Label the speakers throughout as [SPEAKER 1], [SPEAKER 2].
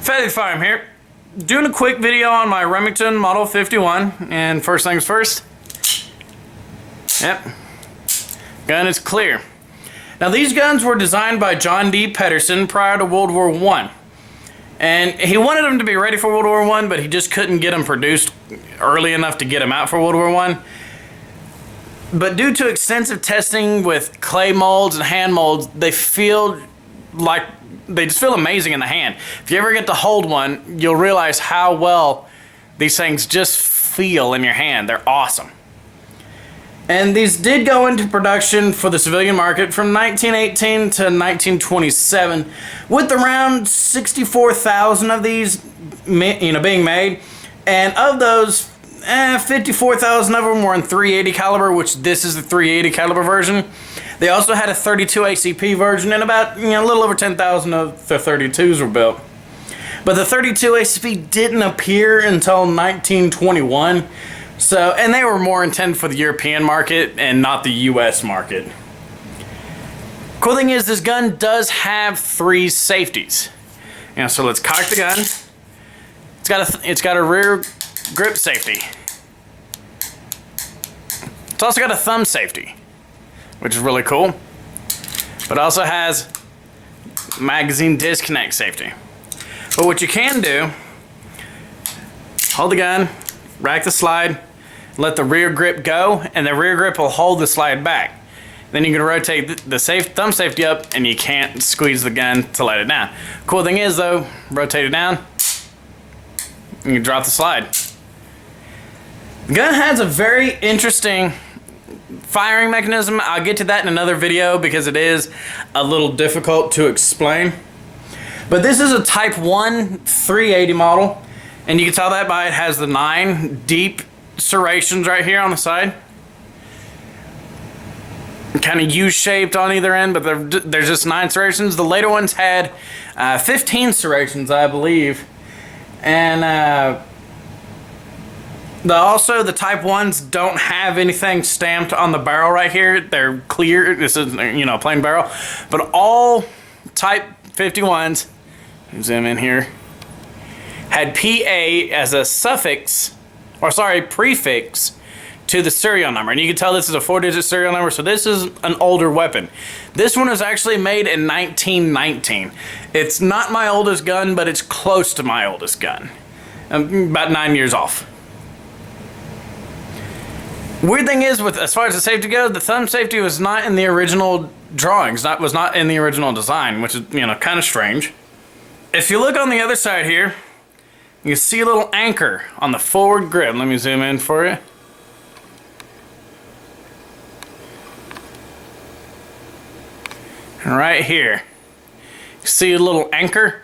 [SPEAKER 1] Fattywithafirearm here, doing a quick video on my Remington Model 51, and first things first, gun is clear. Now these guns were designed by John D. Pedersen prior to World War I, and he wanted them to be ready for World War I, but he just couldn't get them produced early enough to get them out for World War I. But due to extensive testing with clay molds and hand molds, they just feel amazing in the hand. If you ever get to hold one, you'll realize how well these things just feel in your hand. They're awesome. And these did go into production for the civilian market from 1918 to 1927, with around 64,000 of these being made. And of those, 54,000 of them were in .380 caliber, which this is the .380 caliber version. They also had a 32 ACP version, and about a little over 10,000 of the 32s were built. But the 32 ACP didn't appear until 1921, and they were more intended for the European market and not the US market. Cool thing is, this gun does have 3 safeties. So let's cock the gun. It's got a rear grip safety. It's also got a thumb safety, which is really cool, but also has magazine disconnect safety. But what you can do, hold the gun, rack the slide, let the rear grip go, and the rear grip will hold the slide back. Then you can rotate the thumb safety up, and you can't squeeze the gun to let it down. Cool thing is though, rotate it down, and you drop the slide. The gun has a very interesting firing mechanism. I'll get to that in another video because it is a little difficult to explain. But this is a Type 1 380 model, and you can tell that by it has the 9 deep serrations right here on the side. Kind of U-shaped on either end, but there's just 9 serrations. The later ones had 15 serrations, I believe. And also, the Type 1s don't have anything stamped on the barrel right here. They're clear. This is, plain barrel. But all Type 51s, zoom in here, had PA as a prefix to the serial number. And you can tell this is a 4-digit serial number, so this is an older weapon. This one was actually made in 1919. It's not my oldest gun, but it's close to my oldest gun. I'm about 9 years off. Weird thing is, as far as the safety goes, the thumb safety was not in the original drawings, was not in the original design, which is, kind of strange. If you look on the other side here, you can see a little anchor on the forward grip. Let me zoom in for you. Right here, you see a little anchor?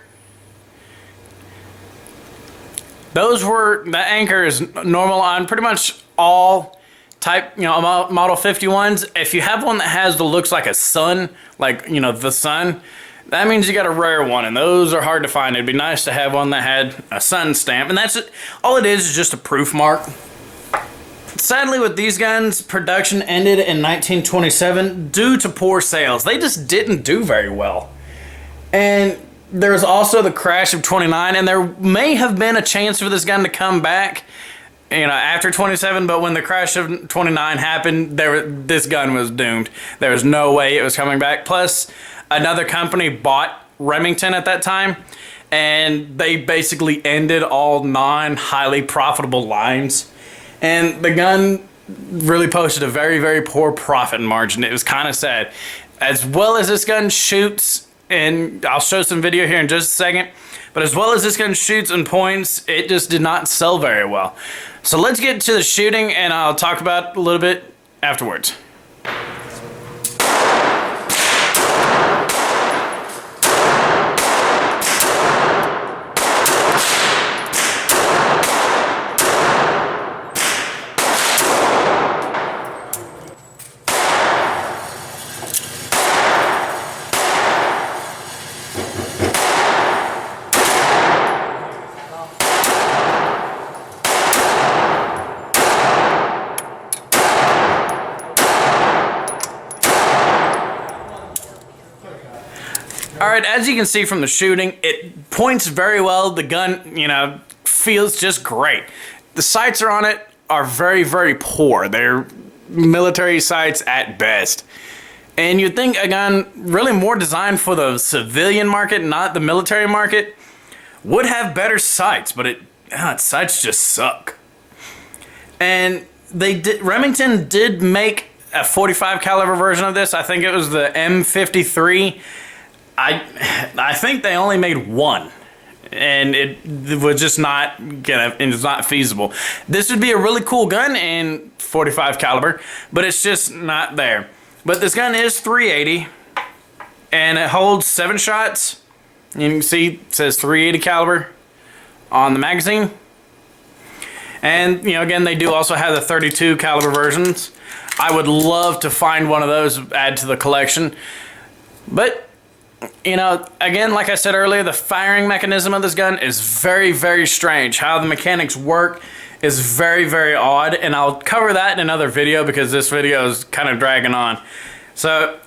[SPEAKER 1] That anchor is normal on pretty much all type, Model 51s. If you have one that looks like a sun, the sun, that means you got a rare one, and those are hard to find. It'd be nice to have one that had a sun stamp, and that's it. All it is just a proof mark. Sadly, with these guns, production ended in 1927 due to poor sales. They just didn't do very well. And there was also the crash of 29, and there may have been a chance for this gun to come back after 27, but when the crash of 29 happened, this gun was doomed. There was no way it was coming back. Plus, another company bought Remington at that time, and they basically ended all non-highly profitable lines. And the gun really posted a very, very poor profit margin. It was kind of sad. As well as this gun shoots, and I'll show some video here in just a second, but as well as this gun shoots and points, it just did not sell very well. So let's get to the shooting, and I'll talk about it a little bit afterwards. Alright, as you can see from the shooting, it points very well. The gun, you know, feels just great. The sights are on it are very, very poor. They're military sights at best. And you'd think a gun really more designed for the civilian market, not the military market, would have better sights, but its sights just suck. And Remington did make a 45 caliber version of this. I think it was the M53. I think they only made one, and it was just it's not feasible. This would be a really cool gun in 45 caliber, but it's just not there. But this gun is 380, and it holds 7 shots. You can see it says 380 caliber on the magazine. And, you know, again, they do also have the 32 caliber versions. I would love to find one of those, add to the collection. But, you know, again, like I said earlier, the firing mechanism of this gun is very, very strange. How the mechanics work is very, very odd, and I'll cover that in another video because this video is kind of dragging on. So,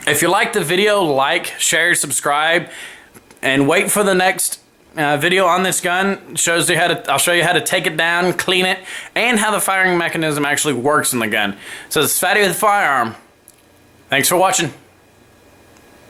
[SPEAKER 1] if you like the video, like, share, subscribe, and wait for the next video on this gun. I'll show you how to take it down, clean it, and how the firing mechanism actually works in the gun. So, this is Fatty with a Firearm. Thanks for watching.